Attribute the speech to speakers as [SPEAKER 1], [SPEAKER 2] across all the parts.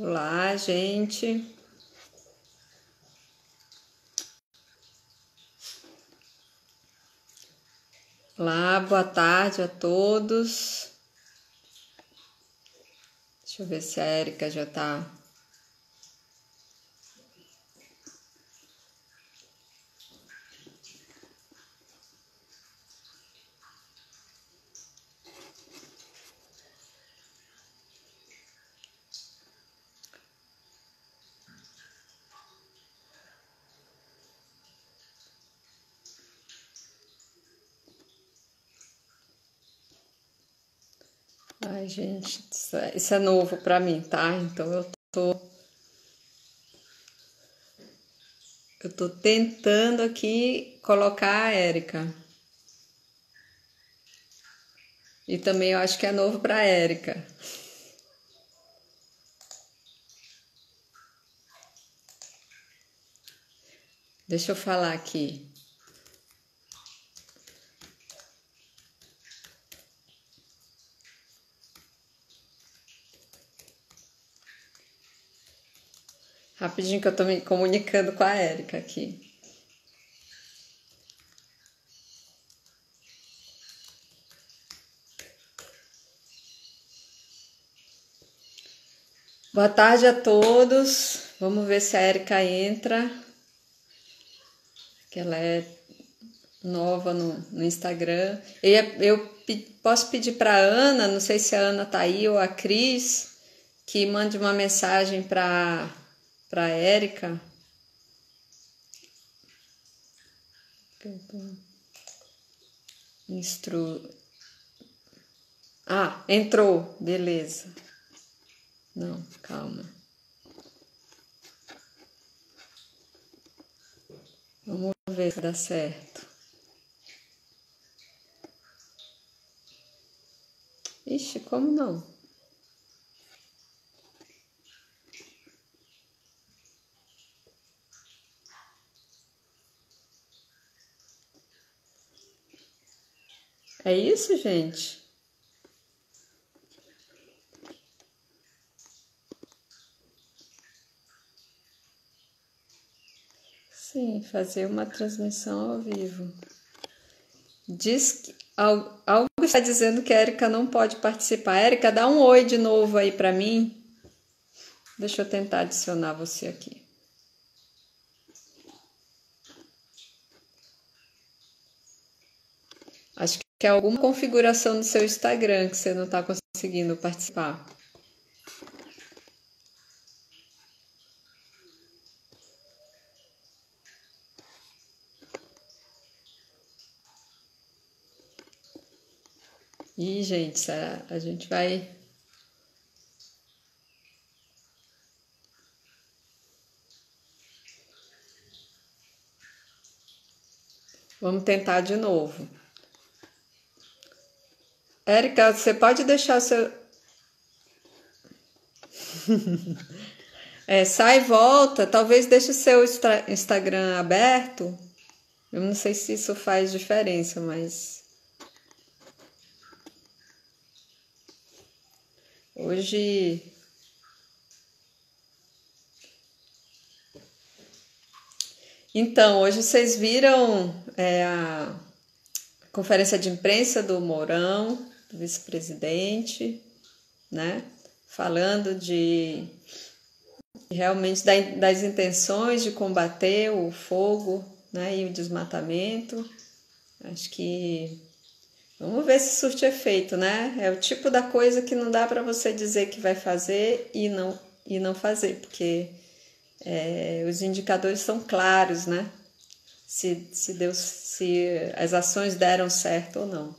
[SPEAKER 1] Olá, gente. Olá, boa tarde a todos. Deixa eu ver se a Érica já tá. Ai, gente, isso é novo pra mim, tá? Então eu tô tentando aqui colocar a Érica. E também eu acho que é novo pra Érica. Deixa eu falar aqui. Rapidinho que eu tô me comunicando com a Érica aqui. Boa tarde a todos. Vamos ver se a Érica entra. Que ela é nova no Instagram. Posso pedir para a Ana, não sei se a Ana tá aí ou a Cris, que mande uma mensagem para a Érica. Ah, entrou, beleza. Não, calma. Vamos ver se dá certo. Ixi, como não? É isso, gente? Sim, fazer uma transmissão ao vivo. Diz que algo está dizendo que a Érica não pode participar. Érica, dá um oi de novo aí para mim. Deixa eu tentar adicionar você aqui. Acho que é alguma configuração do seu Instagram que você não está conseguindo participar. Ih, gente, a gente vai... Vamos tentar de novo. Érica, você pode deixar seu... sai e volta, talvez deixe o seu Instagram aberto. Eu não sei se isso faz diferença, mas... Hoje... Então, hoje vocês viram a conferência de imprensa do Mourão, do vice-presidente, né? Falando de realmente das intenções de combater o fogo, né? E o desmatamento. Acho que vamos ver se surte efeito, né? É o tipo da coisa que não dá para você dizer que vai fazer e não fazer, porque os indicadores são claros, né? Se as ações deram certo ou não.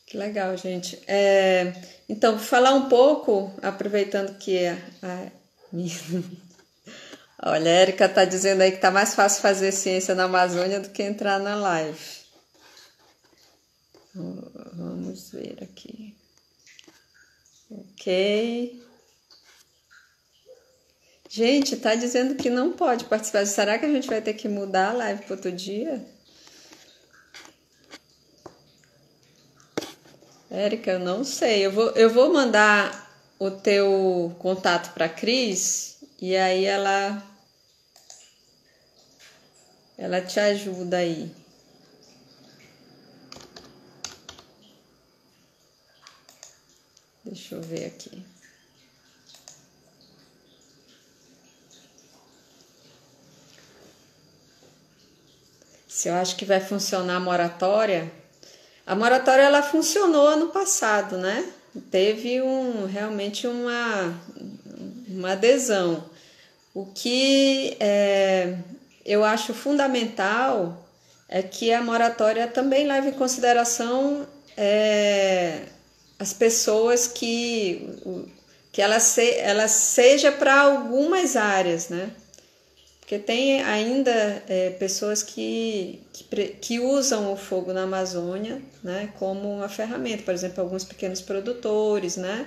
[SPEAKER 1] Que legal, gente. Então, vou falar um pouco, aproveitando que olha, a Érica tá dizendo aí que tá mais fácil fazer ciência na Amazônia do que entrar na live. Vamos ver aqui. Ok. Gente, tá dizendo que não pode participar. Será que a gente vai ter que mudar a live para outro dia? Érica, eu não sei. Eu vou mandar o teu contato para Cris e aí ela te ajuda aí. Deixa eu ver aqui. Se eu acho que vai funcionar a moratória. A moratória ela funcionou ano passado, né? Teve realmente uma adesão. O que eu acho fundamental é que a moratória também leve em consideração as pessoas que ela seja para algumas áreas, né? Porque tem ainda pessoas que usam o fogo na Amazônia, né, como uma ferramenta, por exemplo, alguns pequenos produtores, né?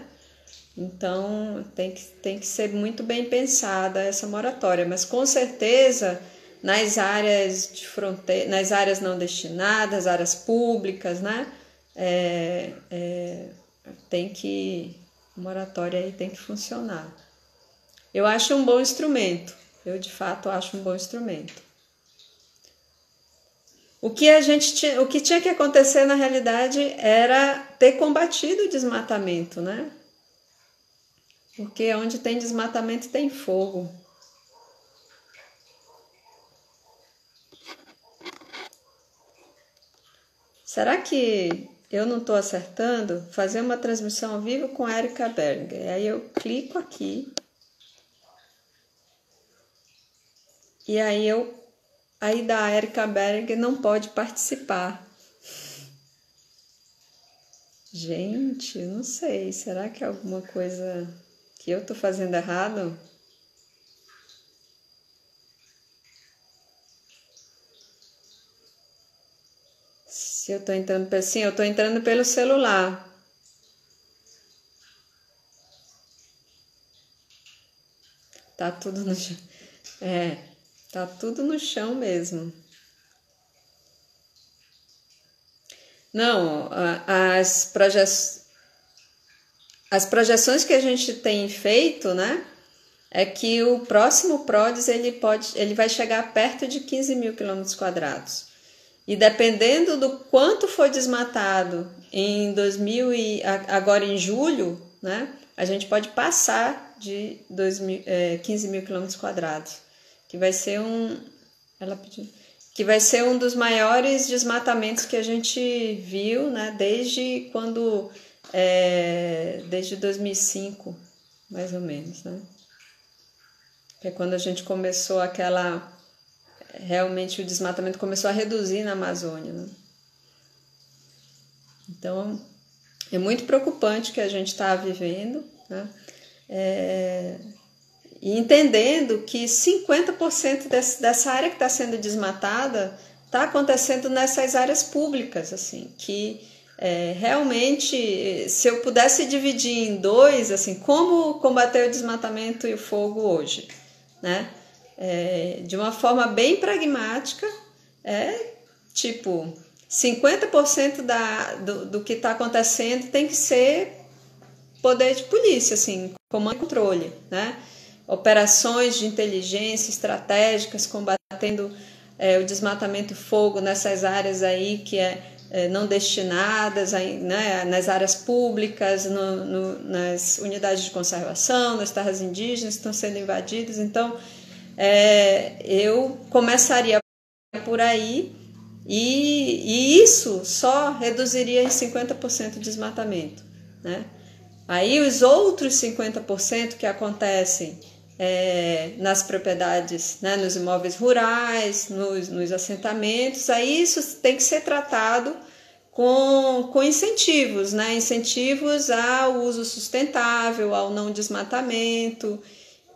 [SPEAKER 1] Então tem que ser muito bem pensada essa moratória, mas com certeza nas áreas de fronteira, nas áreas não destinadas, áreas públicas, né? A moratória aí tem que funcionar. Eu acho um bom instrumento. Eu, de fato, acho um bom instrumento. O que tinha que acontecer, na realidade, era ter combatido o desmatamento, né? Porque onde tem desmatamento tem fogo. Será que eu não estou acertando? Fazer uma transmissão ao vivo com a Erika Berger. Aí eu clico aqui. E aí da Erika Berger não pode participar. Gente, eu não sei. Será que é alguma coisa que eu tô fazendo errado? Se eu tô entrando sim, eu tô entrando pelo celular. Tá tudo no chão. Tá tudo no chão mesmo. Não, as projeções que a gente tem feito, né, é que o próximo PRODES ele vai chegar perto de 15 mil quilômetros quadrados. E dependendo do quanto for desmatado agora em julho, né, a gente pode passar de 15 mil quilômetros quadrados, que vai ser que vai ser um dos maiores desmatamentos que a gente viu, né, desde 2005, mais ou menos, né? Que é quando a gente começou realmente o desmatamento começou a reduzir na Amazônia, né? Então, é muito preocupante o que a gente está vivendo, né? E entendendo que 50% dessa área que está sendo desmatada está acontecendo nessas áreas públicas, assim, que realmente, se eu pudesse dividir em dois, assim, como combater o desmatamento e o fogo hoje, né? De uma forma bem pragmática, tipo, 50% do que está acontecendo tem que ser poder de polícia, assim, comando e controle, né? Operações de inteligência estratégicas combatendo o desmatamento e fogo nessas áreas aí que não destinadas, né, nas áreas públicas, nas unidades de conservação, nas terras indígenas que estão sendo invadidas. Então, eu começaria por aí e isso só reduziria em 50% o desmatamento, né? Aí os outros 50% que acontecem nas propriedades, né, nos imóveis rurais, nos assentamentos, aí isso tem que ser tratado com incentivos, né? Incentivos ao uso sustentável, ao não desmatamento,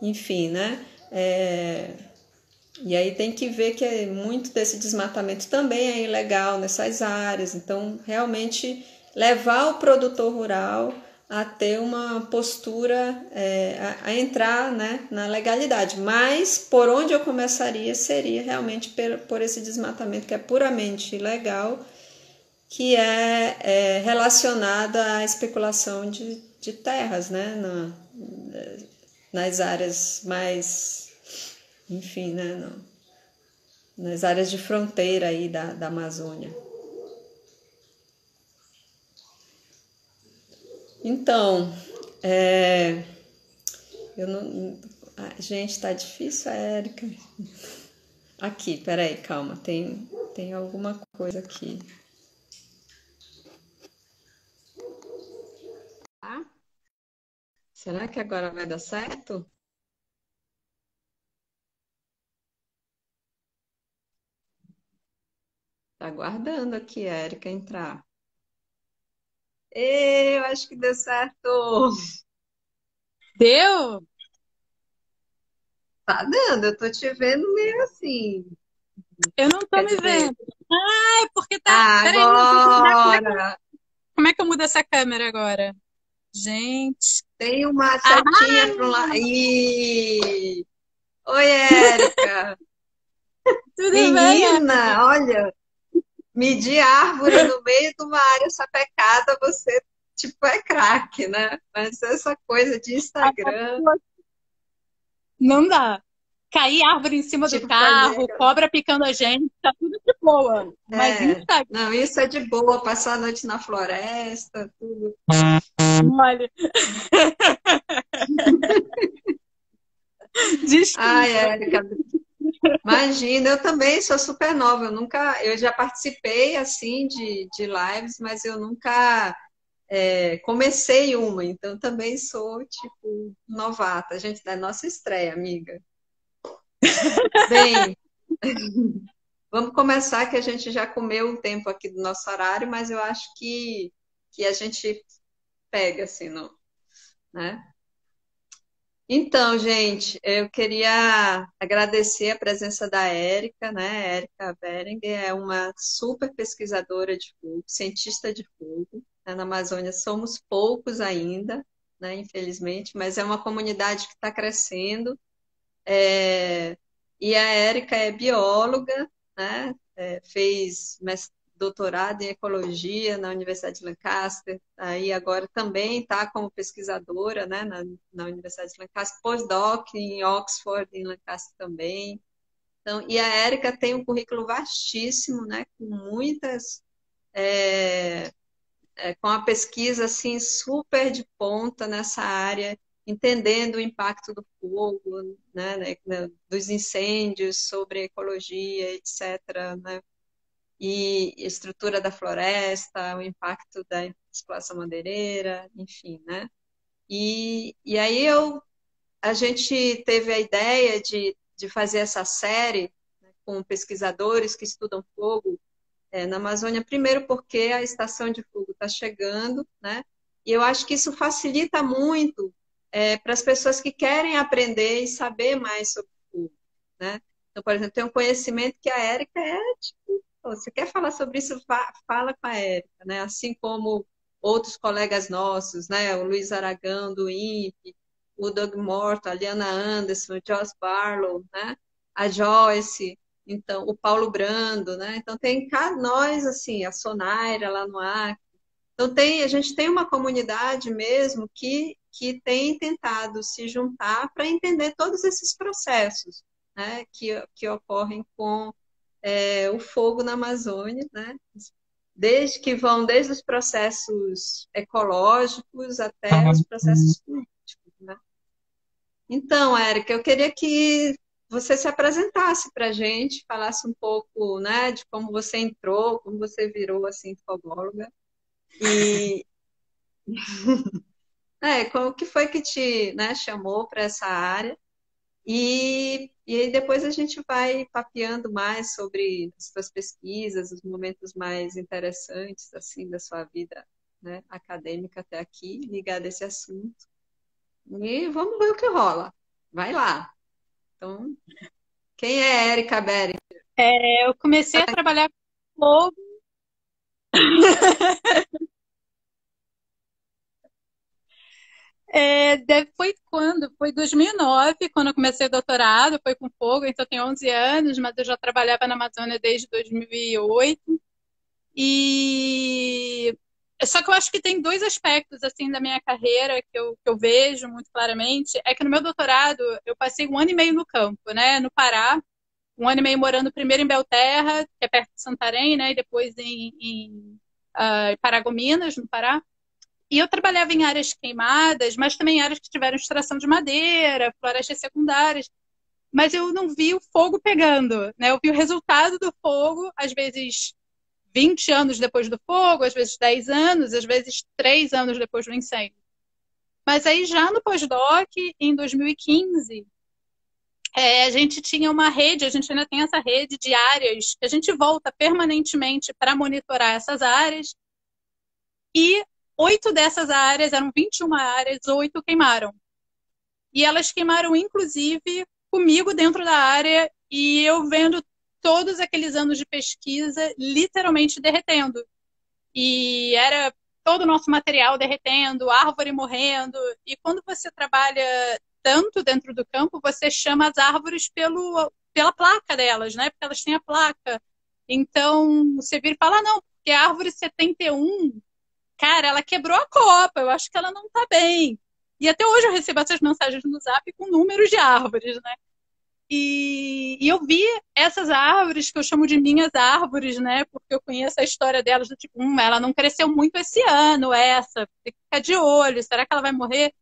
[SPEAKER 1] enfim, né? E aí tem que ver que muito desse desmatamento também é ilegal nessas áreas, então realmente levar o produtor rural a ter uma postura, a entrar, né, na legalidade. Mas por onde eu começaria seria realmente por esse desmatamento que é puramente ilegal que é relacionada à especulação de terras, né? Nas áreas mais, enfim, né? Nas áreas de fronteira aí da Amazônia. Então, eu não. Gente, tá difícil, Érica. Aqui, peraí, calma, tem alguma coisa aqui. Tá? Será que agora vai dar certo? Tá aguardando aqui a Érica entrar. Eu acho que deu certo.
[SPEAKER 2] Deu?
[SPEAKER 1] Tá dando, eu tô te vendo meio assim.
[SPEAKER 2] Eu não tô
[SPEAKER 1] Quer
[SPEAKER 2] me
[SPEAKER 1] dizer,
[SPEAKER 2] vendo. Ah, é porque tá. Peraí, não, tem que mudar.
[SPEAKER 1] agora
[SPEAKER 2] Como é que eu mudo essa câmera agora? Gente.
[SPEAKER 1] tem uma
[SPEAKER 2] Ah,
[SPEAKER 1] setinha para um lado. Oi, Érica.
[SPEAKER 2] tudo bem, Érica?
[SPEAKER 1] Menina, olha, medir árvore no meio de uma área sapecada, você, tipo, é craque, né? Mas essa coisa de Instagram,
[SPEAKER 2] Não dá. Cair árvore em cima do
[SPEAKER 1] tipo, fazer
[SPEAKER 2] carro,
[SPEAKER 1] aquela.
[SPEAKER 2] cobra picando a gente, tá tudo de boa. Mas Instagram,
[SPEAKER 1] Não, isso é de boa, passar a noite na floresta, tudo.
[SPEAKER 2] olha,
[SPEAKER 1] Ai,
[SPEAKER 2] desculpa.
[SPEAKER 1] Érica, imagina, eu também sou super nova, eu já participei, assim, de lives, mas eu nunca comecei uma, então também sou, tipo, novata. A gente, da nossa estreia, amiga. Bem, vamos começar que a gente já comeu um tempo aqui do nosso horário, mas eu acho que a gente pega, assim, no, né? Então, gente, eu queria agradecer a presença da Érica, né? Érica Berenguer é uma super pesquisadora de fogo, cientista de fogo, né? Na Amazônia somos poucos ainda, né? Infelizmente, mas é uma comunidade que está crescendo. É, e a Érica é bióloga, né? Fez doutorado em ecologia na Universidade de Lancaster, aí agora também está como pesquisadora, né? Na Universidade de Lancaster, pós-doc em Oxford, em Lancaster também. Então, e a Érica tem um currículo vastíssimo, né? Com muitas com a pesquisa assim super de ponta nessa área, entendendo o impacto do fogo, né, dos incêndios sobre a ecologia, etc., né, e estrutura da floresta, o impacto da exploração madeireira, enfim, né? E aí a gente teve a ideia de fazer essa série, né, com pesquisadores que estudam fogo na Amazônia, primeiro porque a estação de fogo está chegando, né? E eu acho que isso facilita muito para as pessoas que querem aprender e saber mais sobre fogo, né? Então, por exemplo, tem um conhecimento que a Érica tipo, pô, você quer falar sobre isso, fala com a Érica, né? Assim como outros colegas nossos, né? O Luiz Aragão, do INPE, o Doug Morton, a Liana Anderson, o Joss Barlow, né? A Joyce, então, o Paulo Brando, né? Então tem nós, assim, a Sonaira lá no Acre. Então a gente tem uma comunidade mesmo que tem tentado se juntar para entender todos esses processos, né? Que ocorrem com o fogo na Amazônia, né? Desde os processos ecológicos até os processos políticos, né? Então, Érica, eu queria que você se apresentasse para a gente, falasse um pouco, né, de como você entrou, como você virou assim fogóloga e o que foi que te, né, chamou para essa área e aí depois a gente vai papeando mais sobre as suas pesquisas, os momentos mais interessantes assim da sua vida, né, acadêmica até aqui, ligada a esse assunto. E vamos ver o que rola. Vai lá. Então, quem é Érica Bering?
[SPEAKER 2] Eu comecei a trabalhar com fogo. Foi quando? Foi 2009, quando eu comecei o doutorado, foi com fogo, então eu tenho 11 anos, mas eu já trabalhava na Amazônia desde 2008. E só que eu acho que tem dois aspectos assim da minha carreira que eu vejo muito claramente. É que no meu doutorado eu passei 1 ano e meio no campo, né, no Pará, 1 ano e meio morando primeiro em Belterra, que é perto de Santarém, né, e depois em Paragominas, no Pará. E eu trabalhava em áreas queimadas, mas também em áreas que tiveram extração de madeira, florestas secundárias. Mas eu não vi o fogo pegando, né? Eu vi o resultado do fogo, às vezes 20 anos depois do fogo, às vezes 10 anos, às vezes 3 anos depois do incêndio. Mas aí já no pós-doc, em 2015, a gente tinha uma rede, a gente ainda tem essa rede de áreas que a gente volta permanentemente para monitorar essas áreas. E 8 dessas áreas, eram 21 áreas, 8 queimaram. E elas queimaram, inclusive, comigo dentro da área e eu vendo todos aqueles anos de pesquisa literalmente derretendo. E era todo o nosso material derretendo, árvore morrendo. E quando você trabalha tanto dentro do campo, você chama as árvores pela placa delas, né? Porque elas têm a placa. Então, você vira e fala, não, porque a árvore 71, cara, ela quebrou a copa, eu acho que ela não tá bem. E até hoje eu recebo essas mensagens no Zap com números de árvores, né? E eu vi essas árvores, que eu chamo de minhas árvores, né? Porque eu conheço a história delas, do tipo, ela não cresceu muito esse ano, essa, tem que ficar de olho, será que ela vai morrer?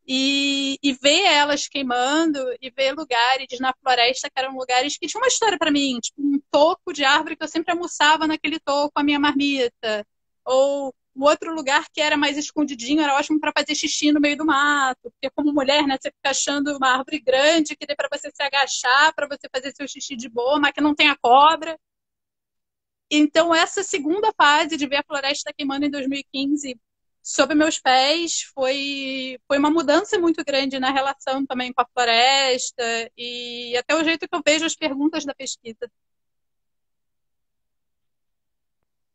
[SPEAKER 2] E ver elas queimando, e ver lugares na floresta que eram lugares que tinham uma história para mim, tipo um toco de árvore que eu sempre almoçava naquele toco, a minha marmita, ou o outro lugar que era mais escondidinho, era ótimo para fazer xixi no meio do mato, porque como mulher, né, você fica achando uma árvore grande que dê para você se agachar, para você fazer seu xixi de boa, mas que não tenha cobra. Então, essa segunda fase de ver a floresta queimando em 2015 sob meus pés foi uma mudança muito grande na relação também com a floresta e até o jeito que eu vejo as perguntas da pesquisa.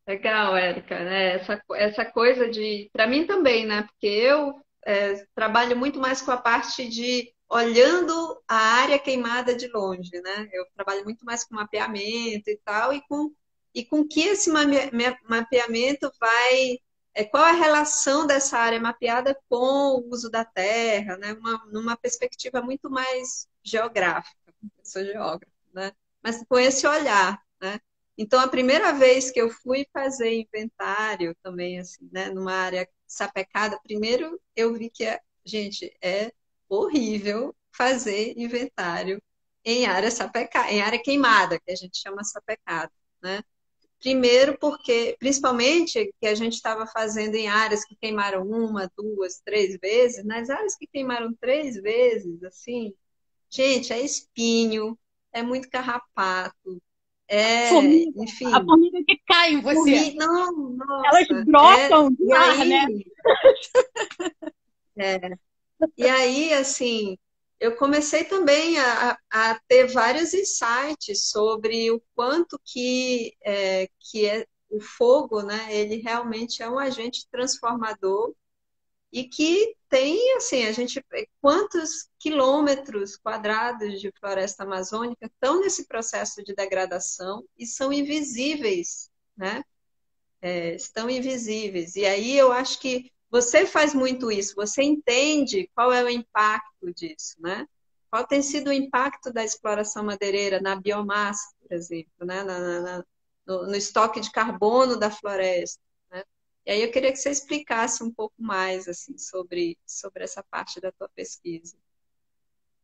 [SPEAKER 1] Legal, Érica, né? Essa coisa de, para mim também, né? Porque eu trabalho muito mais com a parte de olhando a área queimada de longe, né? Eu trabalho muito mais com mapeamento e tal, e com que esse mapeamento vai, qual a relação dessa área mapeada com o uso da terra, né? Numa perspectiva muito mais geográfica, eu sou geógrafa, né? Mas com esse olhar, né? Então, a primeira vez que eu fui fazer inventário também, assim, né, numa área sapecada, primeiro eu vi que, gente, é horrível fazer inventário em área sapecada, em área queimada, que a gente chama sapecada, né? Primeiro porque, principalmente, que a gente estava fazendo em áreas que queimaram uma, duas, três vezes, nas áreas que queimaram três vezes, assim, gente, é espinho, é muito carrapato,
[SPEAKER 2] Formiga, a
[SPEAKER 1] enfim,
[SPEAKER 2] formiga que cai em você.
[SPEAKER 1] não,
[SPEAKER 2] Elas
[SPEAKER 1] nossa,
[SPEAKER 2] brotam do
[SPEAKER 1] e
[SPEAKER 2] ar, né?
[SPEAKER 1] aí, é, e aí, assim, eu comecei também a ter vários insights sobre o quanto que é o fogo, né? Ele realmente é um agente transformador e que tem, assim, quantos quilômetros quadrados de floresta amazônica estão nesse processo de degradação e são invisíveis, né? Estão invisíveis. E aí eu acho que você faz muito isso, você entende qual é o impacto disso, né? Qual tem sido o impacto da exploração madeireira na biomassa, por exemplo, né? No estoque de carbono da floresta, né? E aí eu queria que você explicasse um pouco mais assim sobre essa parte da tua pesquisa.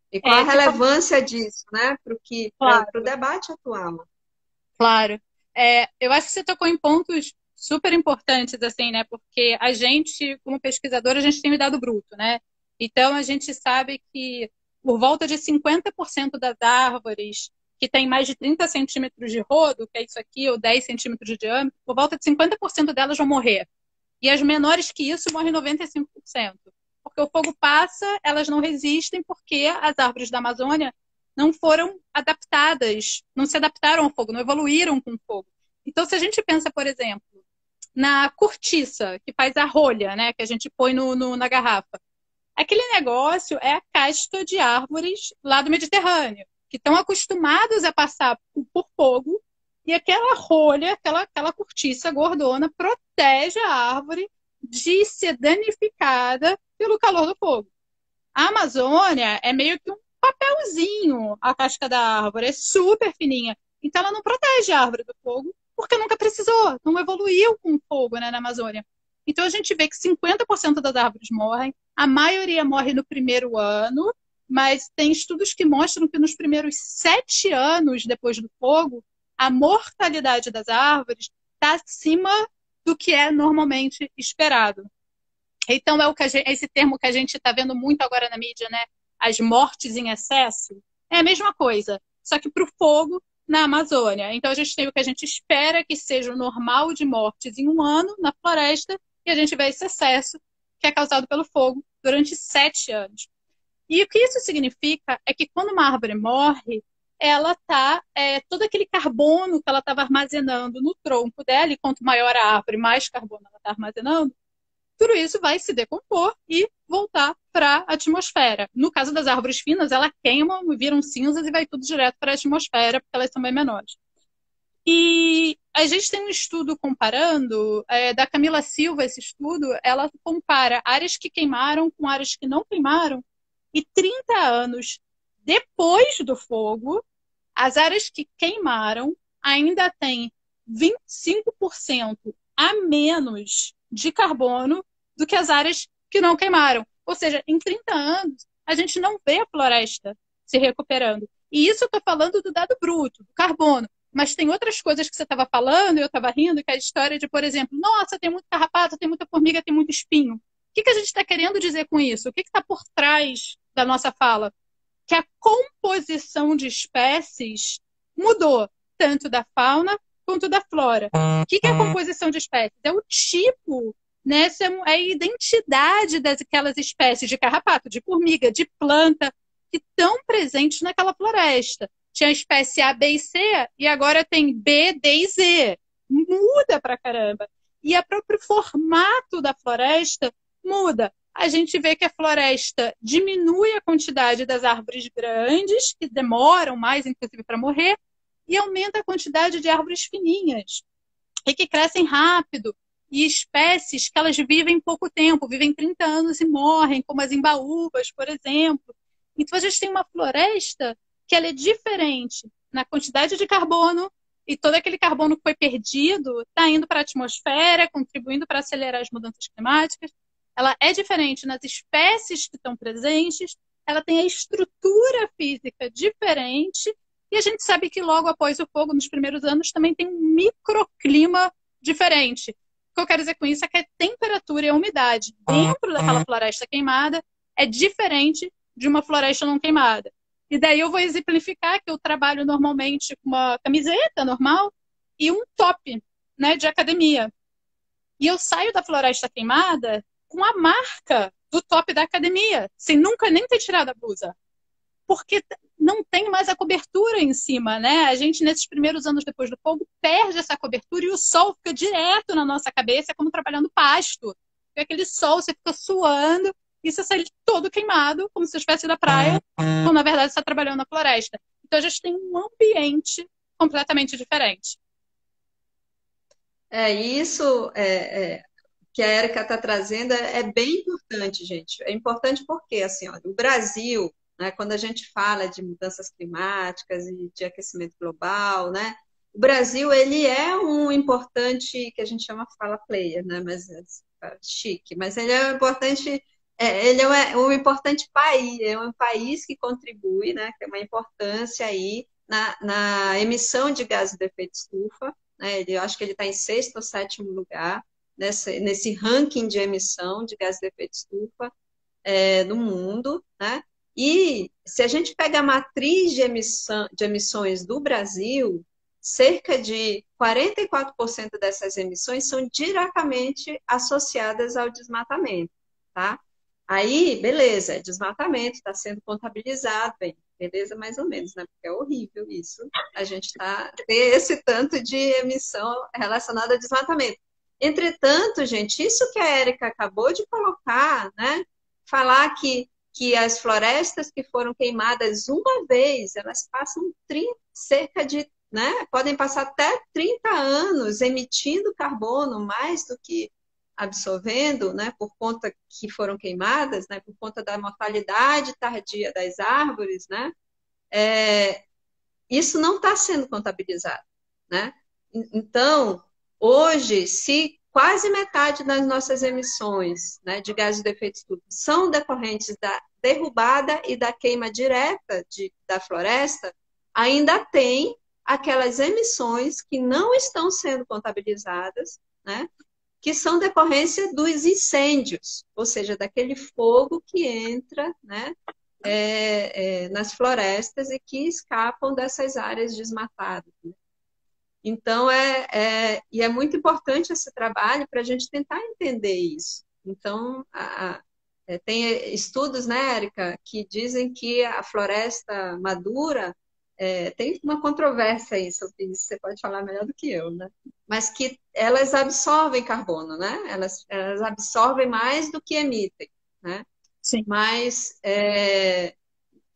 [SPEAKER 1] E qual a
[SPEAKER 2] Você falou,
[SPEAKER 1] relevância disso, né, para o
[SPEAKER 2] claro,
[SPEAKER 1] debate atual?
[SPEAKER 2] claro. Eu acho que você tocou em pontos super importantes, assim, né? Porque a gente, como pesquisador, a gente tem o dado bruto, né? Então, a gente sabe que por volta de 50% das árvores que tem mais de 30 centímetros de rodo, que é isso aqui, ou 10 centímetros de diâmetro, por volta de 50% delas vão morrer. E as menores que isso morrem 95%. Porque o fogo passa, elas não resistem, porque as árvores da Amazônia não foram adaptadas, não se adaptaram ao fogo, não evoluíram com o fogo. Então, se a gente pensa, por exemplo, na cortiça, que faz a rolha, né, que a gente põe na garrafa, aquele negócio é a casca de árvores lá do Mediterrâneo, que estão acostumadas a passar por fogo E aquela rolha, aquela cortiça gordona, protege a árvore de ser danificada pelo calor do fogo. A Amazônia é meio que um papelzinho, a casca da árvore, é super fininha. Então ela não protege a árvore do fogo, porque nunca precisou, não evoluiu com fogo, né, na Amazônia. Então a gente vê que 50% das árvores morrem, a maioria morre no primeiro ano, mas tem estudos que mostram que nos primeiros 7 anos depois do fogo, a mortalidade das árvores está acima do que é normalmente esperado. Então, é esse termo que a gente está vendo muito agora na mídia, né? As mortes em excesso. É a mesma coisa, só que para o fogo na Amazônia. Então, a gente tem o que a gente espera que seja o normal de mortes em um ano na floresta, e a gente vê esse excesso que é causado pelo fogo durante 7 anos. E o que isso significa é que quando uma árvore morre, ela está, todo aquele carbono que ela estava armazenando no tronco dela, e quanto maior a árvore, mais carbono ela está armazenando, tudo isso vai se decompor e voltar para a atmosfera. No caso das árvores finas, elas queimam, viram cinzas e vai tudo direto para a atmosfera, porque elas são bem menores. E a gente tem um estudo comparando, da Camila Silva, esse estudo, ela compara áreas que queimaram com áreas que não queimaram, e 30 anos depois do fogo, as áreas que queimaram ainda têm 25% a menos de carbono do que as áreas que não queimaram. Ou seja, em 30 anos, a gente não vê a floresta se recuperando. E isso eu estou falando do dado bruto, do carbono. Mas tem outras coisas que você estava falando, e eu estava rindo, que é a história de, por exemplo, nossa, tem muito carrapato, tem muita formiga, tem muito espinho. O que a gente está querendo dizer com isso? O que está por trás da nossa fala? Que a composição de espécies mudou, tanto da fauna quanto da flora. O que é a composição de espécies? É o tipo, né? É a identidade daquelas espécies de carrapato, de formiga, de planta, que estão presentes naquela floresta. Tinha a espécie A, B e C, e agora tem B, D e Z. Muda pra caramba. E o próprio formato da floresta muda. A gente vê que a floresta diminui a quantidade das árvores grandes, que demoram mais, inclusive, para morrer, e aumenta a quantidade de árvores fininhas, e que crescem rápido, e espécies que elas vivem pouco tempo, vivem 30 anos e morrem, como as embaúbas, por exemplo. Então, a gente tem uma floresta que ela é diferente na quantidade de carbono, e todo aquele carbono que foi perdido está indo para a atmosfera, contribuindo para acelerar as mudanças climáticas. Ela é diferente nas espécies que estão presentes, ela tem a estrutura física diferente, e a gente sabe que logo após o fogo, nos primeiros anos, também tem um microclima diferente. O que eu quero dizer com isso é que a temperatura e a umidade dentro daquela floresta queimada é diferente de uma floresta não queimada. E daí eu vou exemplificar que eu trabalho normalmente com uma camiseta normal e um top, né, de academia. E eu saio da floresta queimada com a marca do top da academia, sem nunca nem ter tirado a blusa. Porque não tem mais a cobertura em cima, né? A gente, nesses primeiros anos depois do fogo, perde essa cobertura e o sol fica direto na nossa cabeça, é como trabalhando pasto. Fica aquele sol, você fica suando, e você sai todo queimado, como se estivesse da praia, quando na verdade você está trabalhando na floresta. Então a gente tem um ambiente completamente diferente.
[SPEAKER 1] Isso que a Érica está trazendo é bem importante, gente. É importante porque, assim, ó, o Brasil, né, quando a gente fala de mudanças climáticas e de aquecimento global, né, o Brasil ele é um importante, que a gente chama fala player, né, mas chique, mas ele é um importante, ele é um importante país, é um país que contribui, né, que tem uma importância aí na emissão de gases de efeito estufa, né, eu acho que ele está em 6º ou 7º lugar nesse ranking de emissão de gases de efeito estufa no mundo, né? E se a gente pega a matriz de emissões do Brasil, cerca de 44% dessas emissões são diretamente associadas ao desmatamento, tá? Aí, beleza, desmatamento está sendo contabilizado, bem, beleza mais ou menos, né? Porque é horrível isso, a gente ter esse tanto de emissão relacionada ao desmatamento. Entretanto, gente, isso que a Érica acabou de colocar, né? Falar que as florestas que foram queimadas uma vez, elas passam cerca de né? Podem passar até 30 anos emitindo carbono mais do que absorvendo, né? Por conta que foram queimadas, né? Por conta da mortalidade tardia das árvores, né? Isso não está sendo contabilizado, né? Então, hoje, se quase metade das nossas emissões, né, de gases de efeito estufa são decorrentes da derrubada e da queima direta da floresta, ainda tem aquelas emissões que não estão sendo contabilizadas, né, que são decorrência dos incêndios, ou seja, daquele fogo que entra, né, nas florestas e que escapam dessas áreas desmatadas, né? Então, e é muito importante esse trabalho para a gente tentar entender isso. Então, tem estudos, né, Érica, que dizem que a floresta madura, tem uma controvérsia aí sobre isso, você pode falar melhor do que eu, né? Mas que elas absorvem carbono, né? Elas absorvem mais do que emitem, né?
[SPEAKER 2] Sim.
[SPEAKER 1] Mas,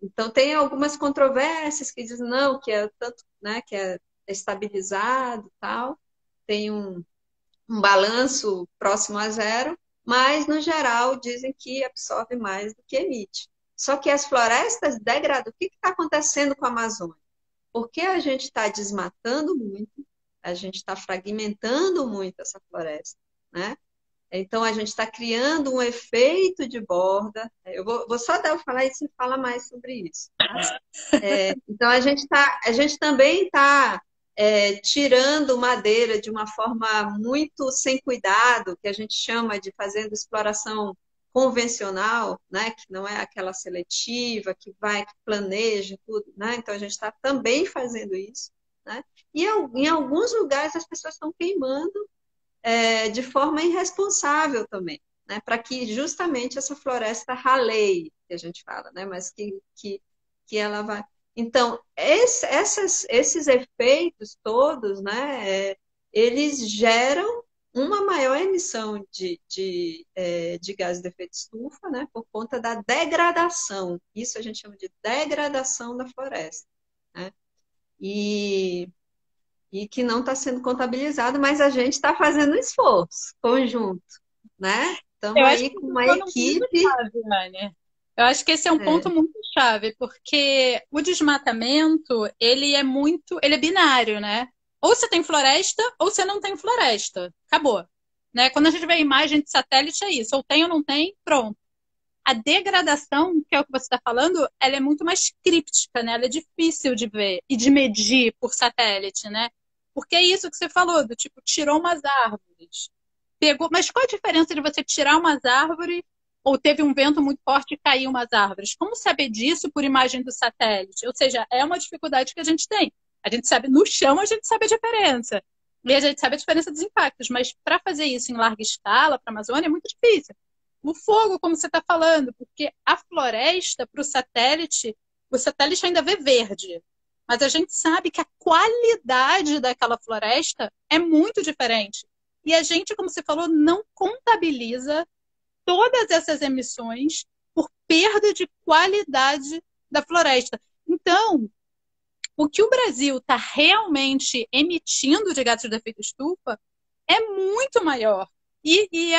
[SPEAKER 1] então, tem algumas controvérsias que dizem, não, que é tanto, né, que é estabilizado, tal, tem um balanço próximo a zero, mas, no geral, dizem que absorve mais do que emite. Só que as florestas degradam. O que está acontecendo com a Amazônia? Porque a gente está desmatando muito, a gente está fragmentando muito essa floresta, né? Então, a gente está criando um efeito de borda. Eu vou só dar falar e você fala mais sobre isso. Tá? Então, a gente também está tirando madeira de uma forma muito sem cuidado, que a gente chama de fazendo exploração convencional, né? Que não é aquela seletiva, que planeja tudo. Né? Então, a gente está também fazendo isso. Né? E em alguns lugares as pessoas estão queimando de forma irresponsável também, né? Para que justamente essa floresta raleie, que a gente fala, né? Mas que ela vai. Então, esses efeitos todos, né? Eles geram uma maior emissão de gases de efeito estufa, né? Por conta da degradação. Isso a gente chama de degradação da floresta, né? E que não está sendo contabilizado, mas a gente está fazendo um esforço conjunto, né? Estamos
[SPEAKER 2] Eu acho
[SPEAKER 1] aí
[SPEAKER 2] que
[SPEAKER 1] com
[SPEAKER 2] você
[SPEAKER 1] uma
[SPEAKER 2] tocou num ponto
[SPEAKER 1] equipe.
[SPEAKER 2] chave, Rani. Eu acho que esse é um ponto muito chave, porque o desmatamento, ele é binário, né? Ou você tem floresta, ou você não tem floresta. Acabou. Né? Quando a gente vê a imagem de satélite, é isso. Ou tem ou não tem, pronto. A degradação, que é o que você está falando, ela é muito mais críptica, né? Ela é difícil de ver e de medir por satélite, né? Porque é isso que você falou, do tipo, tirou umas árvores. Pegou, mas qual a diferença de você tirar umas árvores ou teve um vento muito forte e caiu umas árvores? Como saber disso por imagem do satélite? Ou seja, é uma dificuldade que a gente tem. A gente sabe, no chão a gente sabe a diferença. E a gente sabe a diferença dos impactos, mas para fazer isso em larga escala, para a Amazônia, é muito difícil. O fogo, como você está falando, porque a floresta, para o satélite ainda vê verde. Mas a gente sabe que a qualidade daquela floresta é muito diferente. E a gente, como você falou, não contabiliza todas essas emissões por perda de qualidade da floresta. Então, o que o Brasil está realmente emitindo de gases de efeito estufa é muito maior. E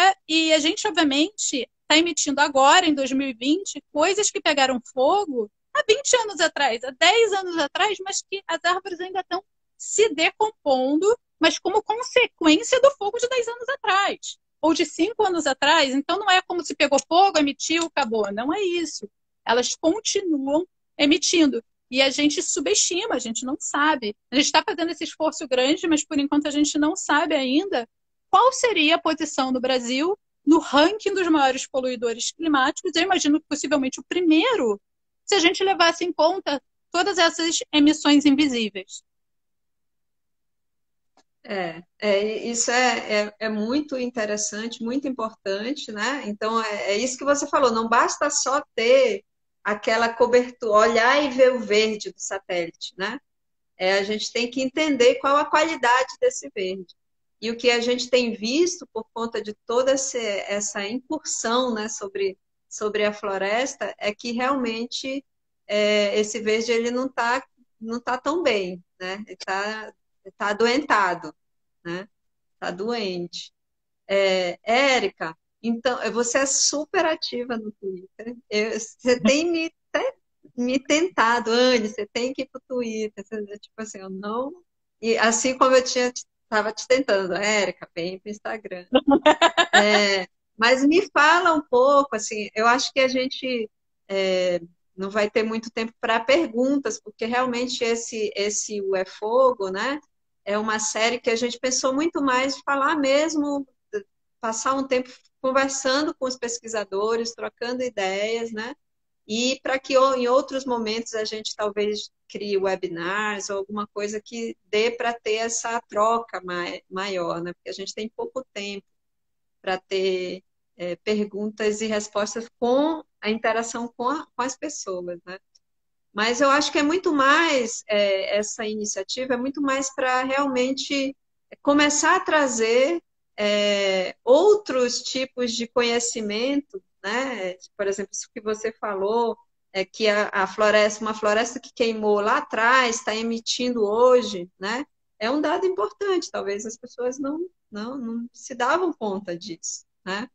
[SPEAKER 2] a gente, obviamente, está emitindo agora, em 2020, coisas que pegaram fogo há 20 anos atrás, há 10 anos atrás, mas que as árvores ainda estão se decompondo, mas como consequência do fogo de 10 anos atrás, ou de 5 anos atrás. Então, não é como se pegou fogo, emitiu, acabou. Não é isso. Elas continuam emitindo. E a gente subestima, a gente não sabe. A gente está fazendo esse esforço grande, mas por enquanto a gente não sabe ainda qual seria a posição do Brasil no ranking dos maiores poluidores climáticos. Eu imagino que possivelmente o primeiro, se a gente levasse em conta todas essas emissões invisíveis.
[SPEAKER 1] Isso é muito interessante, muito importante, né? Então, é isso que você falou, não basta só ter aquela cobertura, olhar e ver o verde do satélite, né? A gente tem que entender qual a qualidade desse verde. E o que a gente tem visto por conta de toda essa incursão, né, sobre a floresta é que realmente esse verde ele não está não tá tão bem, né? Ele tá adoentado, né? Tá doente. Érica, então, você é super ativa no Twitter. Você tem me tentado, Anne, você tem que ir pro Twitter. Tipo assim, eu não. E assim como eu estava te tentando, Érica, vem pro Instagram. Mas me fala um pouco, assim, eu acho que a gente não vai ter muito tempo para perguntas, porque realmente esse O é Fogo, né? É uma série que a gente pensou muito mais de falar mesmo, passar um tempo conversando com os pesquisadores, trocando ideias, né? E para que em outros momentos a gente talvez crie webinars ou alguma coisa que dê para ter essa troca maior, né? Porque a gente tem pouco tempo para ter perguntas e respostas com a interação com as pessoas, né? Mas eu acho que é muito mais, essa iniciativa é muito mais para realmente começar a trazer outros tipos de conhecimento, né? Por exemplo, isso que você falou, que uma floresta que queimou lá atrás está emitindo hoje, né? É um dado importante, talvez as pessoas não se davam conta disso, né?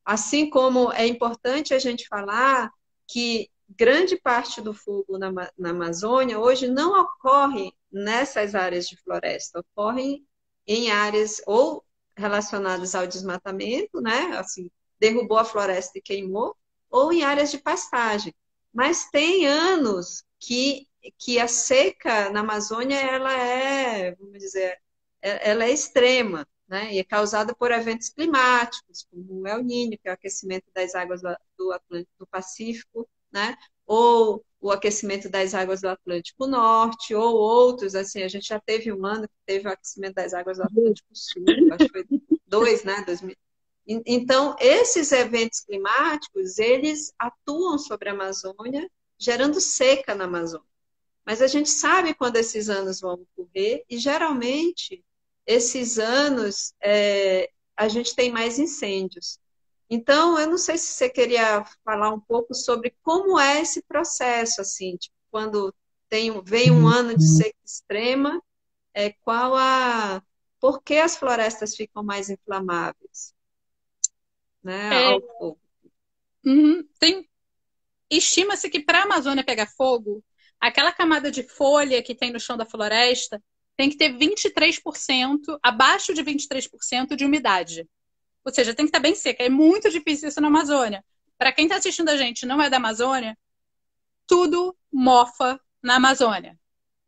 [SPEAKER 1] Assim como é importante a gente falar que grande parte do fogo na Amazônia hoje não ocorre nessas áreas de floresta, ocorre em áreas ou relacionadas ao desmatamento, né? Assim, derrubou a floresta e queimou, ou em áreas de pastagem. Mas tem anos que a seca na Amazônia vamos dizer, ela é extrema, né? E é causada por eventos climáticos, como o El Niño, que é o aquecimento das águas do Pacífico, né? Ou o aquecimento das águas do Atlântico Norte, ou outros, assim, a gente já teve um ano que teve o aquecimento das águas do Atlântico Sul, acho que foi 2, né? 2000. Então, esses eventos climáticos, eles atuam sobre a Amazônia, gerando seca na Amazônia. Mas a gente sabe quando esses anos vão ocorrer, e geralmente esses anos a gente tem mais incêndios. Então, eu não sei se você queria falar um pouco sobre como é esse processo, assim, tipo, quando vem um ano de seca extrema, por que as florestas ficam mais inflamáveis, né, ao fogo?
[SPEAKER 2] Estima-se que para a Amazônia pegar fogo, aquela camada de folha que tem no chão da floresta tem que ter 23%, abaixo de 23% de umidade. Ou seja, tem que estar bem seca. É muito difícil isso na Amazônia. Para quem está assistindo a gente não é da Amazônia, tudo mofa na Amazônia,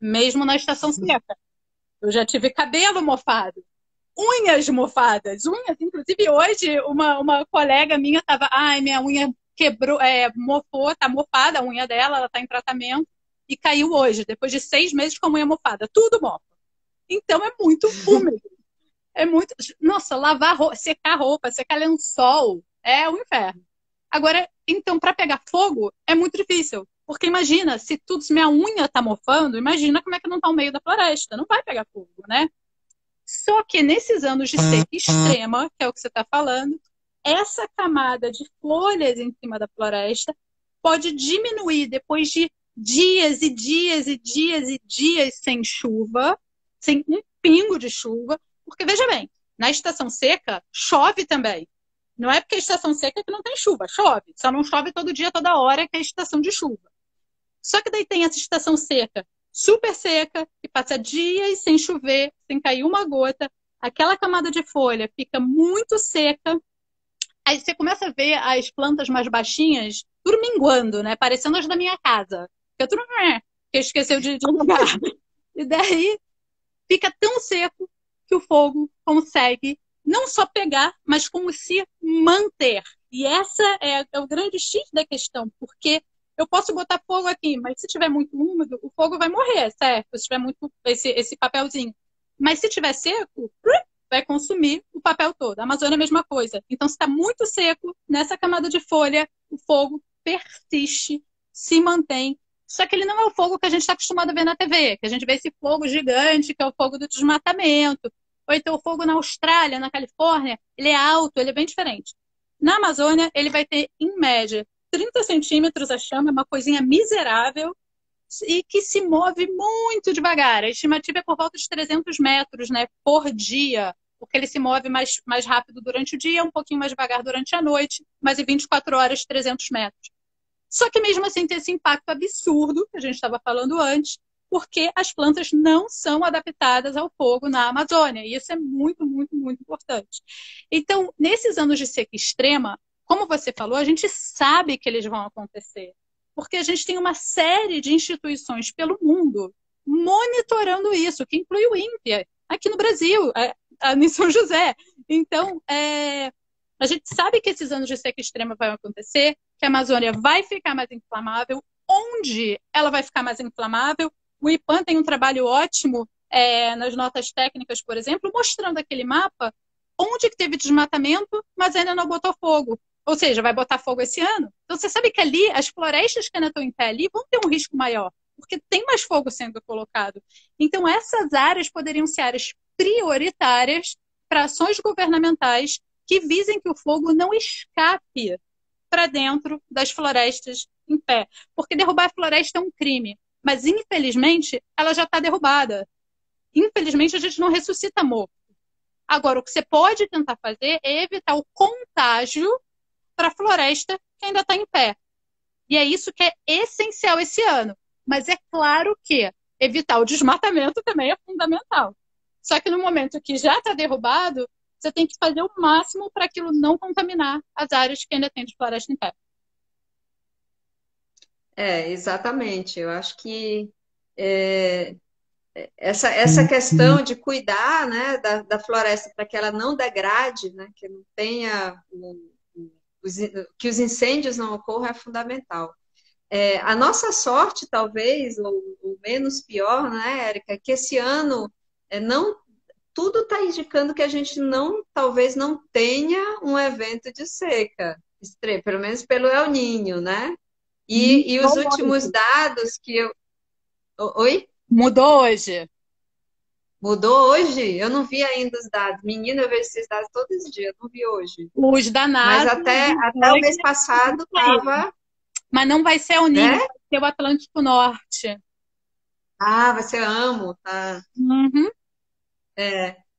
[SPEAKER 2] mesmo na estação seca. Eu já tive cabelo mofado, unhas mofadas, unhas. Inclusive, hoje, uma colega minha estava, minha unha quebrou, mofou, tá mofada a unha dela, ela tá em tratamento, e caiu hoje, depois de 6 meses com a unha mofada. Tudo mofa. Então, é muito úmido. É muito... Nossa, lavar roupa, secar lençol, é um inferno. Agora, então, para pegar fogo, é muito difícil. Porque imagina, se minha unha tá mofando, imagina como é que não tá no meio da floresta. Não vai pegar fogo, né? Só que nesses anos de seca extrema, que é o que você está falando, essa camada de folhas em cima da floresta pode diminuir depois de dias e dias e dias e dias sem chuva, sem um pingo de chuva. Porque, veja bem, na estação seca, chove também. Não é porque a estação seca que não tem chuva, chove. Só não chove todo dia, toda hora, que é a estação de chuva. Só que daí tem essa estação seca, super seca, que passa dias sem chover, sem cair uma gota. Aquela camada de folha fica muito seca. Aí você começa a ver as plantas mais baixinhas tudo minguando, né? Parecendo as da minha casa. Que tudo que esqueceu de lugar. E daí fica tão seco que o fogo consegue não só pegar, mas como se manter. E essa é o grande X da questão, porque eu posso botar fogo aqui, mas se tiver muito úmido, o fogo vai morrer, certo? Se tiver muito esse papelzinho. Mas se tiver seco, vai consumir o papel todo. A Amazônia é a mesma coisa. Então, se está muito seco, nessa camada de folha, o fogo persiste, se mantém. Só que ele não é o fogo que a gente está acostumado a ver na TV, que a gente vê esse fogo gigante, que é o fogo do desmatamento. Ou então o fogo na Austrália, na Califórnia, ele é alto, ele é bem diferente. Na Amazônia, ele vai ter, em média, 30 centímetros a chama, é uma coisinha miserável, e que se move muito devagar. A estimativa é por volta de 300 metros, né, por dia, porque ele se move mais rápido durante o dia, um pouquinho mais devagar durante a noite, mas em 24 horas, 300 metros. Só que mesmo assim tem esse impacto absurdo que a gente estava falando antes, porque as plantas não são adaptadas ao fogo na Amazônia. E isso é muito, muito, muito importante. Então, nesses anos de seca extrema, como você falou, a gente sabe que eles vão acontecer. Porque a gente tem uma série de instituições pelo mundo monitorando isso, que inclui o INPE, aqui no Brasil, em São José. Então, a gente sabe que esses anos de seca extrema vão acontecer, que a Amazônia vai ficar mais inflamável. Onde ela vai ficar mais inflamável? O IPAM tem um trabalho ótimo nas notas técnicas, por exemplo, mostrando aquele mapa onde que teve desmatamento, mas ainda não botou fogo. Ou seja, vai botar fogo esse ano. Então, você sabe que ali, as florestas que ainda estão em pé ali vão ter um risco maior, porque tem mais fogo sendo colocado. Então, essas áreas poderiam ser áreas prioritárias para ações governamentais que visem que o fogo não escape para dentro das florestas em pé. Porque derrubar a floresta é um crime, mas infelizmente ela já está derrubada. Infelizmente a gente não ressuscita morto. Agora, o que você pode tentar fazer é evitar o contágio para a floresta que ainda está em pé. E é isso que é essencial esse ano. Mas é claro que evitar o desmatamento também é fundamental. Só que no momento que já está derrubado, você tem que fazer o máximo para aquilo não contaminar as áreas que ainda tem de floresta em pé.
[SPEAKER 1] Exatamente. Eu acho que é, essa questão de cuidar, né, da floresta para que ela não degrade, né, que não tenha que os incêndios não ocorram é fundamental. A nossa sorte, talvez, ou menos pior, né, Érica, é que esse ano não tudo está indicando que a gente talvez não tenha um evento de seca, pelo menos pelo El Niño, né? E os últimos dados que eu. Oi?
[SPEAKER 2] Mudou hoje.
[SPEAKER 1] Mudou hoje? Eu não vi ainda os dados. Menina, eu vejo esses dados todos os dias, eu não vi hoje.
[SPEAKER 2] Os
[SPEAKER 1] Mas
[SPEAKER 2] danados.
[SPEAKER 1] até o mês passado estava.
[SPEAKER 2] Mas não vai ser El Niño, vai ser o Atlântico Norte.
[SPEAKER 1] Ah, vai ser Amo, tá?
[SPEAKER 2] Uhum.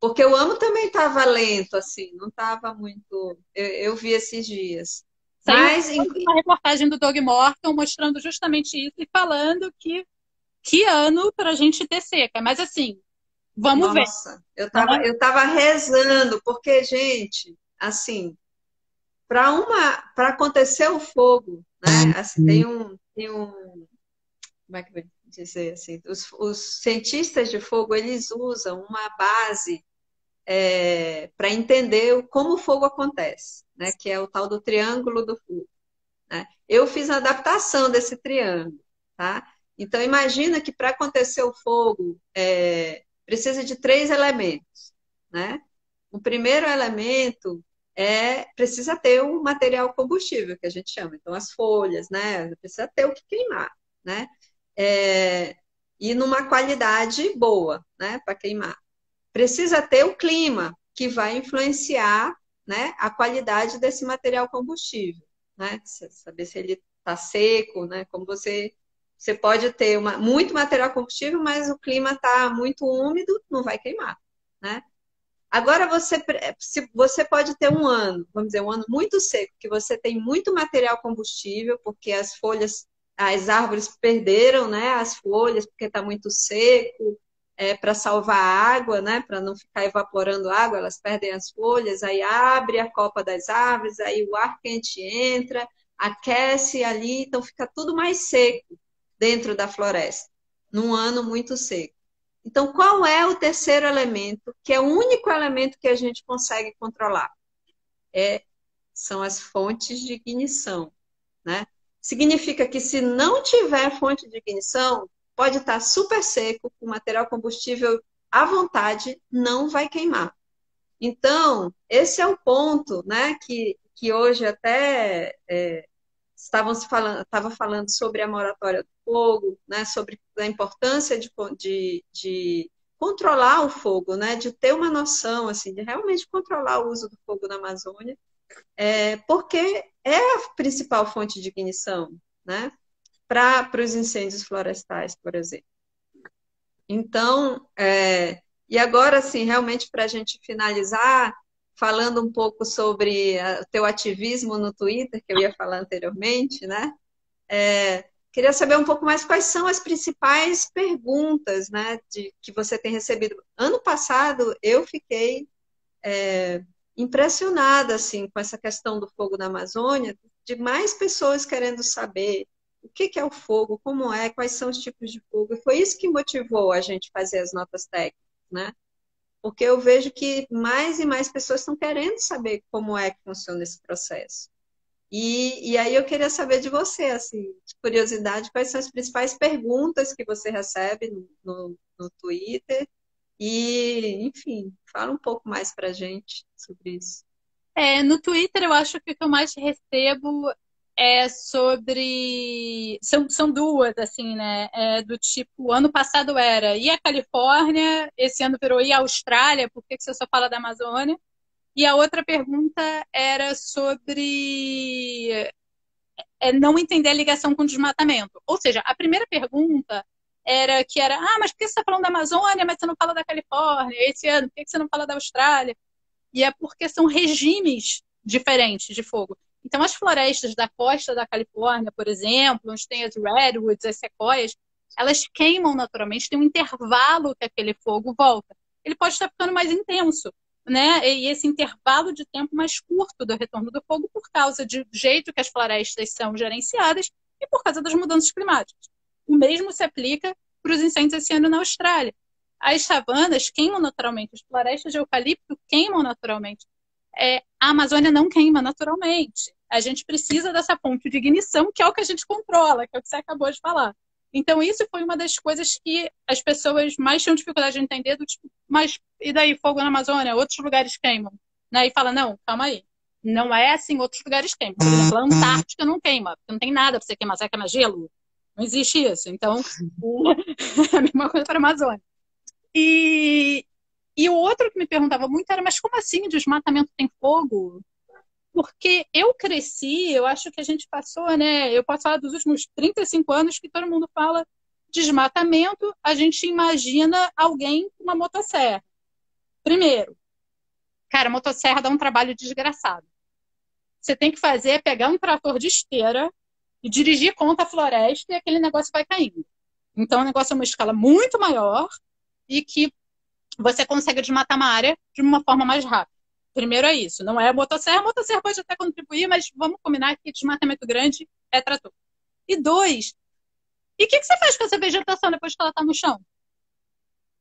[SPEAKER 1] Porque o Amo também estava lento, assim, não estava muito. Eu vi esses dias.
[SPEAKER 2] Saiu
[SPEAKER 1] Mas.
[SPEAKER 2] uma reportagem do Doug Morton mostrando justamente isso e falando que ano para a gente ter seca. Mas assim, vamos ver.
[SPEAKER 1] Nossa, eu tava rezando, porque, gente, assim, para acontecer o fogo, né? Assim, como é que eu vou dizer assim? Os cientistas de fogo, eles usam uma base para entender como o fogo acontece, né? Que é o tal do triângulo do fogo, né? Eu fiz a adaptação desse triângulo, tá? Então, imagina que para acontecer o fogo, precisa de 3 elementos, né? O primeiro elemento precisa ter um material combustível, que a gente chama. Então, as folhas, né? Precisa ter o que queimar, né? E numa qualidade boa, né? Para queimar. Precisa ter o clima, que vai influenciar, né, a qualidade desse material combustível, né? Saber se ele está seco, né? Como você pode ter muito material combustível, mas o clima está muito úmido, não vai queimar, né? Agora você pode ter um ano, vamos dizer, um ano muito seco, que você tem muito material combustível, porque as árvores perderam, né, as folhas, porque está muito seco, para salvar a água, né, para não ficar evaporando água, elas perdem as folhas, aí abre a copa das árvores, aí o ar quente entra, aquece ali, então fica tudo mais seco dentro da floresta, num ano muito seco. Então, qual é o terceiro elemento, que é o único elemento que a gente consegue controlar? São as fontes de ignição, né? Significa que se não tiver fonte de ignição, pode estar super seco, com material combustível à vontade, não vai queimar. Então, esse é o ponto, né, que hoje até estava falando sobre a moratória do fogo, né, sobre a importância de controlar o fogo, né, de ter uma noção, assim, de realmente controlar o uso do fogo na Amazônia, porque é a principal fonte de ignição, né? para os incêndios florestais, por exemplo. Então, e agora, assim, realmente para a gente finalizar, falando um pouco sobre o teu ativismo no Twitter, que eu ia falar anteriormente, né? Queria saber um pouco mais quais são as principais perguntas, né, que você tem recebido. Ano passado, eu fiquei impressionada assim, com essa questão do fogo na Amazônia, de mais pessoas querendo saber o que é o fogo, como é, quais são os tipos de fogo. E foi isso que motivou a gente fazer as notas técnicas, né? Porque eu vejo que mais e mais pessoas estão querendo saber como é que funciona esse processo. E aí eu queria saber de você, assim, de curiosidade, quais são as principais perguntas que você recebe no Twitter e, enfim, fala um pouco mais para a gente sobre isso.
[SPEAKER 2] No Twitter, eu acho que o que eu mais recebo é sobre. São duas, assim, né? Do tipo, ano passado era e a Califórnia, esse ano virou e a Austrália, por que você só fala da Amazônia? E a outra pergunta era sobre não entender a ligação com o desmatamento. Ou seja, a primeira pergunta era, mas por que você está falando da Amazônia, mas você não fala da Califórnia? Esse ano, por que você não fala da Austrália? E é porque são regimes diferentes de fogo. Então, as florestas da costa da Califórnia, por exemplo, onde tem as redwoods, as sequoias, elas queimam naturalmente, tem um intervalo que aquele fogo volta. Ele pode estar ficando mais intenso, né? E esse intervalo de tempo mais curto do retorno do fogo por causa do jeito que as florestas são gerenciadas e por causa das mudanças climáticas. O mesmo se aplica para os incêndios esse ano na Austrália. As savanas queimam naturalmente, as florestas de eucalipto queimam naturalmente. A Amazônia não queima naturalmente. A gente precisa dessa fonte de ignição, que é o que a gente controla, que é o que você acabou de falar. Então, isso foi uma das coisas que as pessoas mais tinham dificuldade de entender, do tipo, mas e daí, fogo na Amazônia? Outros lugares queimam. Né? E fala, não, calma aí. Não é assim, outros lugares queimam. Por exemplo, a Antártica não queima, porque não tem nada para você queimar. Você vai queimar gelo? Não existe isso. Então, é a mesma coisa para a Amazônia. E o outro que me perguntava muito era, mas como assim desmatamento tem fogo? Porque eu cresci, eu acho que a gente passou, né? Eu posso falar dos últimos 35 anos que todo mundo fala desmatamento, a gente imagina alguém com uma motosserra. Primeiro, cara, motosserra dá um trabalho desgraçado. Você tem que fazer é pegar um trator de esteira e dirigir contra a floresta e aquele negócio vai caindo. Então, o negócio é uma escala muito maior e que você consegue desmatar uma área de uma forma mais rápida. Primeiro é isso, não é a motosserra pode até contribuir, mas vamos combinar que desmatamento grande é trator. E dois, e o que você faz com essa vegetação depois que ela está no chão?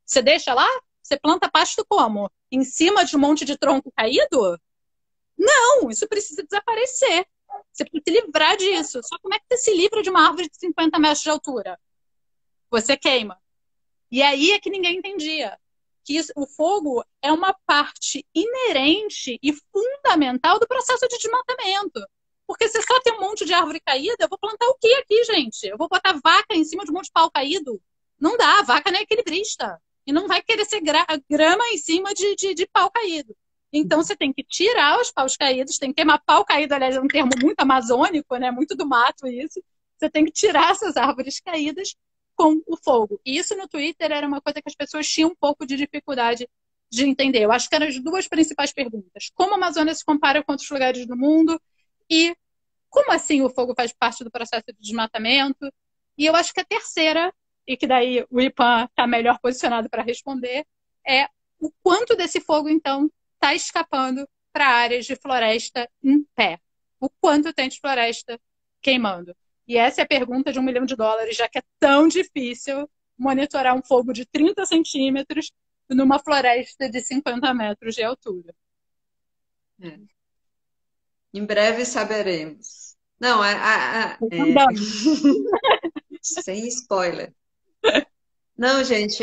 [SPEAKER 2] Você deixa lá? Você planta pasto como? Em cima de um monte de tronco caído? Não, isso precisa desaparecer. Você precisa se livrar disso. Só como é que você se livra de uma árvore de 50 metros de altura? Você queima. E aí é que ninguém entendia. Que o fogo é uma parte inerente e fundamental do processo de desmatamento. Porque se só tem um monte de árvore caída, eu vou plantar o que aqui, gente? Eu vou botar vaca em cima de um monte de pau caído? Não dá, a vaca não é equilibrista. E não vai querer ser grama em cima de pau caído. Então você tem que tirar os paus caídos, tem que queimar pau caído, aliás, é um termo muito amazônico, né? Muito do mato isso. Você tem que tirar essas árvores caídas com o fogo. E isso no Twitter era uma coisa que as pessoas tinham um pouco de dificuldade de entender. Eu acho que eram as duas principais perguntas. Como a Amazônia se compara com outros lugares do mundo? E como assim o fogo faz parte do processo de desmatamento? E eu acho que a terceira, e que daí o IPAM está melhor posicionado para responder, é o quanto desse fogo, então, está escapando para áreas de floresta em pé. O quanto tem de floresta queimando. E essa é a pergunta de $1 milhão, já que é tão difícil monitorar um fogo de 30 centímetros numa floresta de 50 metros de altura.
[SPEAKER 1] Em breve saberemos. Não, sem spoiler. Não, gente,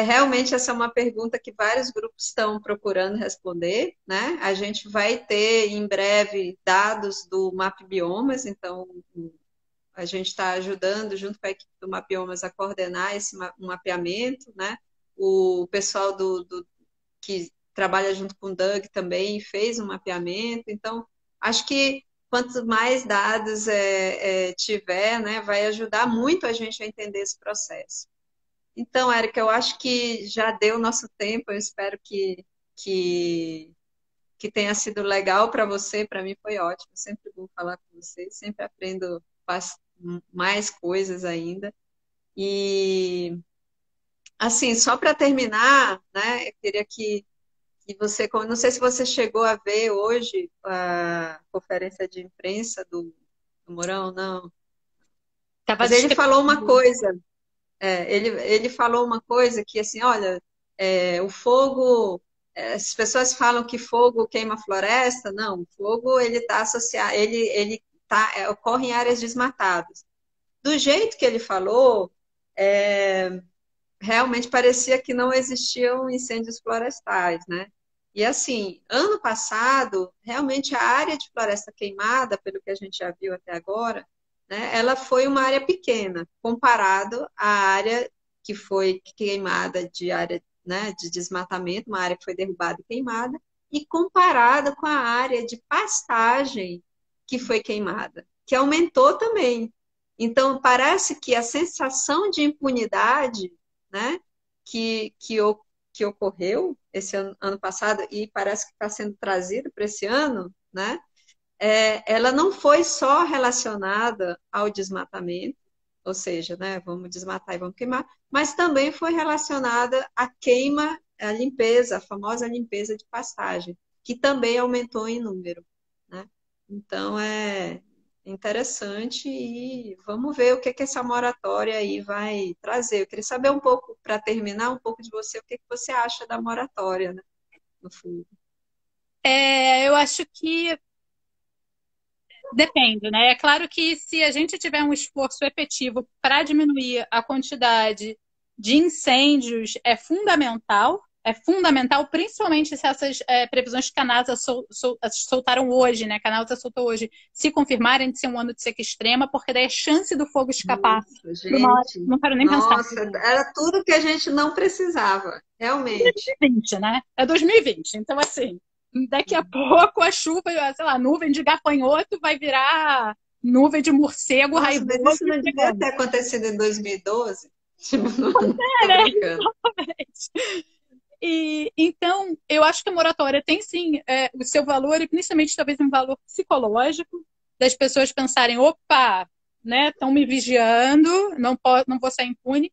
[SPEAKER 1] realmente essa é uma pergunta que vários grupos estão procurando responder, né? A gente vai ter em breve dados do Map Biomas, então a gente está ajudando, junto com a equipe do Map Biomas, a coordenar esse mapeamento, né? O pessoal que trabalha junto com o Doug também fez um mapeamento, então acho que quanto mais dados tiver, né, vai ajudar muito a gente a entender esse processo. Então, Érica, eu acho que já deu o nosso tempo, eu espero que, que tenha sido legal para você, para mim foi ótimo, sempre bom falar com você, sempre aprendo mais coisas ainda. E, assim, só para terminar, né, eu queria que você, não sei se você chegou a ver hoje a conferência de imprensa do Mourão, não,
[SPEAKER 2] Tava
[SPEAKER 1] mas ele falou uma
[SPEAKER 2] discrepando.
[SPEAKER 1] coisa, ele falou uma coisa que, assim, olha, o fogo, as pessoas falam que fogo queima a floresta, não, o fogo, ele está associado, ele tá, ocorre em áreas desmatadas. Do jeito que ele falou, realmente parecia que não existiam incêndios florestais, né? E assim, ano passado, realmente a área de floresta queimada, pelo que a gente já viu até agora, né, ela foi uma área pequena, comparado à área que foi queimada de área, né, de desmatamento, uma área que foi derrubada e queimada, e comparada com a área de pastagem que foi queimada, que aumentou também. Então, parece que a sensação de impunidade, né, que, que, o- que ocorreu esse ano passado e parece que está sendo trazida para esse ano, né, ela não foi só relacionada ao desmatamento, ou seja, né, vamos desmatar e vamos queimar, mas também foi relacionada à queima, à limpeza, a famosa limpeza de pastagem, que também aumentou em número, né? Então, é interessante e vamos ver o que que essa moratória aí vai trazer. Eu queria saber um pouco, para terminar, um pouco de você, o que que você acha da moratória, né, no fundo.
[SPEAKER 2] Eu acho que depende, né? É claro que se a gente tiver um esforço efetivo para diminuir a quantidade de incêndios, é fundamental, principalmente se essas previsões que a NASA soltaram hoje, né? Que a NASA soltou hoje, se confirmarem de ser um ano de seca extrema, porque daí a chance do fogo escapar
[SPEAKER 1] Nossa,
[SPEAKER 2] para uma hora,
[SPEAKER 1] gente.
[SPEAKER 2] não quero nem pensar.
[SPEAKER 1] Nossa, era tudo que a gente não precisava, realmente.
[SPEAKER 2] 2020, né? É 2020. Então, assim, daqui a pouco a chuva, sei lá, nuvem de gafanhoto vai virar nuvem de morcego
[SPEAKER 1] Nossa, mas
[SPEAKER 2] raivoso
[SPEAKER 1] isso não devia
[SPEAKER 2] chegando.
[SPEAKER 1] ter acontecido em 2012? Tipo, não,
[SPEAKER 2] É,
[SPEAKER 1] tô
[SPEAKER 2] né?
[SPEAKER 1] brincando.
[SPEAKER 2] E então, eu acho que a moratória tem sim o seu valor, e principalmente talvez um valor psicológico, das pessoas pensarem, opa, né, estão me vigiando, não vou sair impune.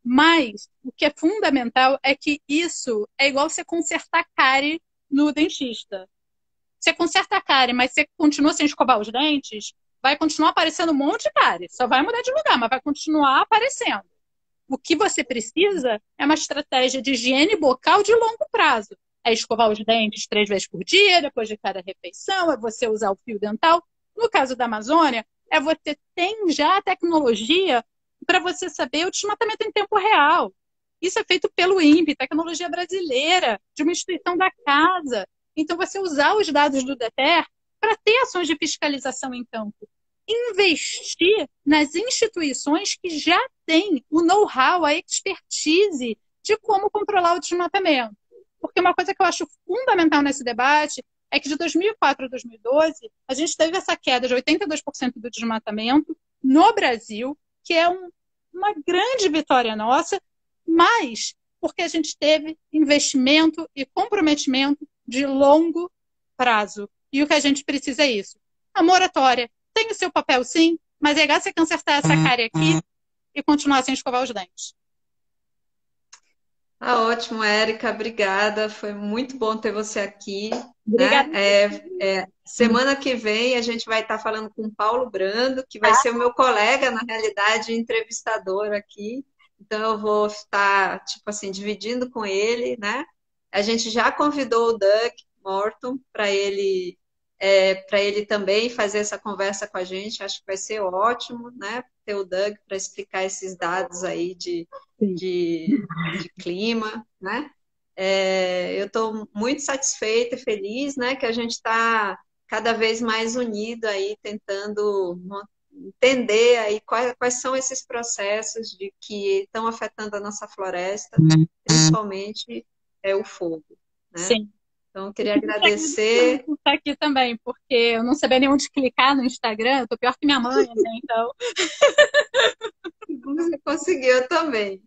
[SPEAKER 2] Mas o que é fundamental é que isso é igual você consertar cárie no dentista. Você conserta a cárie, mas você continua sem escovar os dentes, vai continuar aparecendo um monte de cárie. Só vai mudar de lugar, mas vai continuar aparecendo. O que você precisa é uma estratégia de higiene bucal de longo prazo. É escovar os dentes 3 vezes por dia, depois de cada refeição, é você usar o fio dental. No caso da Amazônia, é você tem já a tecnologia para você saber o desmatamento em tempo real. Isso é feito pelo INPE, tecnologia brasileira, de uma instituição da casa. Então, você usar os dados do DETER para ter ações de fiscalização em campo. Investir nas instituições que já têm o know-how, a expertise de como controlar o desmatamento. Porque uma coisa que eu acho fundamental nesse debate é que de 2004 a 2012, a gente teve essa queda de 82% do desmatamento no Brasil, que é uma grande vitória nossa, mas porque a gente teve investimento e comprometimento de longo prazo. E o que a gente precisa é isso. A moratória tem o seu papel, sim, mas é legal você consertar essa cárie aqui e continuar sem escovar os dentes.
[SPEAKER 1] Tá ótimo, Érica, obrigada. Foi muito bom ter você aqui, né?
[SPEAKER 2] Obrigada.
[SPEAKER 1] Semana que vem a gente vai estar falando com o Paulo Brando, que vai ser o meu colega, na realidade, entrevistador aqui. Então eu vou estar, tipo assim, dividindo com ele, né? A gente já convidou o Doug Morton para ele também fazer essa conversa com a gente. Acho que vai ser ótimo, né? Ter o Doug para explicar esses dados aí de clima, né? Eu estou muito satisfeita e feliz, né, que a gente está cada vez mais unido aí, tentando entender aí quais são esses processos que estão afetando a nossa floresta, principalmente o fogo, né?
[SPEAKER 2] Sim.
[SPEAKER 1] Então, eu queria
[SPEAKER 2] Fico te agradecendo
[SPEAKER 1] agradecer.
[SPEAKER 2] por estar aqui também, porque eu não sabia nem onde clicar no Instagram, eu tô pior que minha mãe, né? Então,
[SPEAKER 1] Você conseguiu também.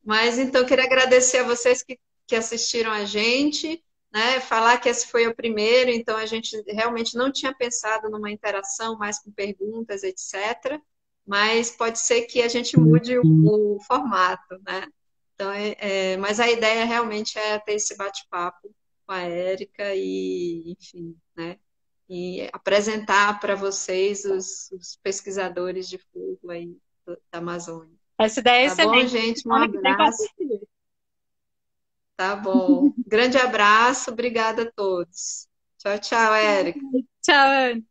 [SPEAKER 1] Mas então, eu queria agradecer a vocês que assistiram a gente, né? Falar que esse foi o primeiro, então a gente realmente não tinha pensado numa interação mais com perguntas, etc. Mas pode ser que a gente mude o formato, né? Então, mas a ideia realmente é ter esse bate-papo com a Érica e, enfim, né? E apresentar para vocês os pesquisadores de fogo aí da Amazônia.
[SPEAKER 2] essa ideia é
[SPEAKER 1] Tá bom,
[SPEAKER 2] excelente.
[SPEAKER 1] gente? Um
[SPEAKER 2] Semana que vem eu
[SPEAKER 1] abraço.
[SPEAKER 2] assisti.
[SPEAKER 1] Tá bom. Grande abraço, obrigada a todos. Tchau, tchau, Érica.
[SPEAKER 2] Tchau, Anne.